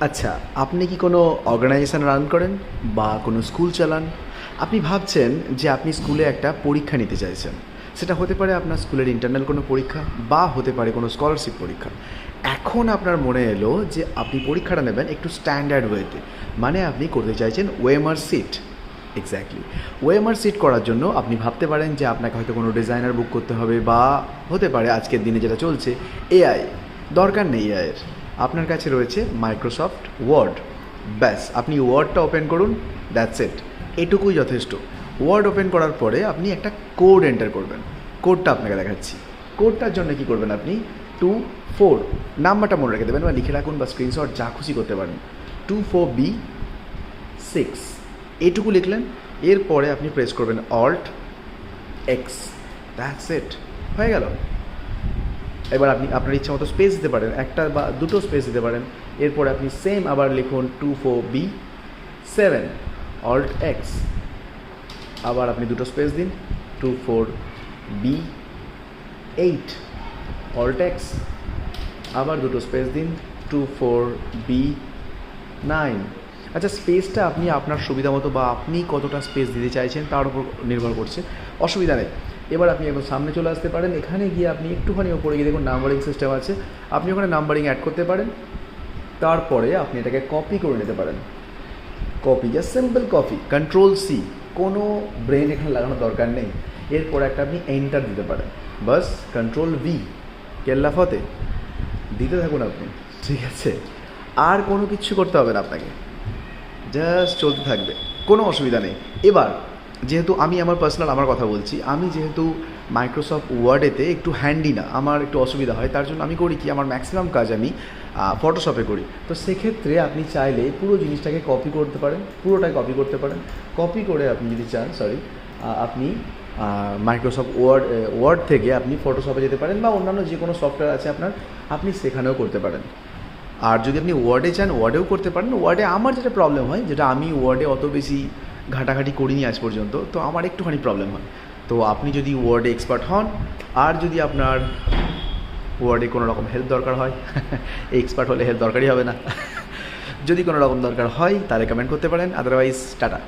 আচ্ছা, আপনি কি কোনো অর্গানাইজেশন রান করেন বা কোনো স্কুল চালান? আপনি ভাবছেন যে আপনি স্কুলে একটা পরীক্ষা নিতে চাইছেন। সেটা হতে পারে আপনার স্কুলের ইন্টারনাল কোনো পরীক্ষা বা হতে পারে কোনো স্কলারশিপ পরীক্ষা। এখন আপনার মনে এলো যে আপনি পরীক্ষাটা নেবেন একটু স্ট্যান্ডার্ড ওয়েতে। মানে আপনি করতে চাইছেন OMR sheet. Exactly. OMR sheet করার জন্য আপনি ভাবতে পারেন যে আপনাকে হয়তো কোনো ডিজাইনার বুক করতে হবে বা হতে পারে আজকের দিনে যেটা চলছে এআই। দরকার নেই এআইয়ের। আপনার কাছে রয়েছে মাইক্রোসফট ওয়ার্ড। ব্যাস আপনি ওয়ার্ডটা ওপেন করুন, দ্যাটস ইট। এটুকুই যথেষ্ট। ওয়ার্ড ওপেন করার পরে আপনি একটা কোড এন্টার করবেন। কোডটা আপনাকে দেখাচ্ছি। কোডটার জন্য কী করবেন আপনি 24 নাম্বারটা মনে রেখে দেবেন বা লিখে রাখুন বা স্ক্রিনশট যা খুশি করতে পারেন। 24B6 এটুকু লিখলেন। এরপরে আপনি প্রেস করবেন Alt X, দ্যাটস ইট, হয়ে গেল। এবার আপনি আপনার ইচ্ছা মতো স্পেস দিতে পারেন, একটা বা দুটো স্পেস দিতে পারেন। এরপরে আপনি সেম আবার লিখুন 24B7 Alt X, আবার আপনি দুটো স্পেস দিন 24B8 Alt X, আবার দুটো স্পেস দিন 24B9। আচ্ছা, স্পেসটা আপনি আপনার সুবিধা মতো বা আপনি কতটা স্পেস দিতে চাইছেন তার উপর নির্ভর করছে, অসুবিধা নেই। এবার আপনি একদম সামনে চলে আসতে পারেন। এখানে গিয়ে আপনি একটুখানি ওপরে গিয়ে দেখুন নাম্বারিং সিস্টেম আছে, আপনি ওখানে নাম্বারিং অ্যাড করতে পারেন। তারপরে আপনি এটাকে কপি করে নিতে পারেন। Copy, just simple copy, Ctrl+C, কোনো ব্রেন এখানে লাগানোর দরকার নেই। এরপর একটা আপনি এন্টার দিতে পারেন, বাস Ctrl+V, কেল্লা ফতে দিতে থাকুন আপনি, ঠিক আছে? আর কোনো কিছু করতে হবে না আপনাকে, জাস্ট চলতে থাকবে, কোনো অসুবিধা নেই। এবার যেহেতু আমি আমার পার্সোনাল আমার কথা বলছি, আমি যেহেতু মাইক্রোসফট ওয়ার্ডেতে একটু হ্যান্ডি না, আমার একটু অসুবিধা হয়, তার জন্য আমি করি কি, আমার ম্যাক্সিমাম কাজ আমি ফটোশপে করি। তো সেক্ষেত্রে আপনি চাইলে পুরো জিনিসটাকে কপি করতে পারেন, পুরোটাই কপি করতে পারেন। কপি করে আপনি যদি চান, আপনি মাইক্রোসফট ওয়ার্ড থেকে আপনি ফটোশপে যেতে পারেন বা অন্যান্য যে কোনো সফটওয়্যার আছে আপনার, আপনি সেখানেও করতে পারেন। আর যদি আপনি ওয়ার্ডে চান ওয়ার্ডেও করতে পারেন। ওয়ার্ডে আমার যেটা প্রবলেম হয়, যেটা আমি ওয়ার্ডে অত বেশি ঘাটাঘাটি করিনি আজ পর্যন্ত, তো আমার একটুখানি প্রবলেম হয়। তো আপনি যদি ওয়ার্ডে এক্সপার্ট হন, আর যদি আপনার ওয়ার্ডে কোনো রকম হেল্প দরকার হয় এক্সপার্ট হলে হেল্প দরকারই হবে না যদি কোনো রকম দরকার হয় তাহলে কমেন্ট করতে পারেন, আদারওয়াইজ টাটা।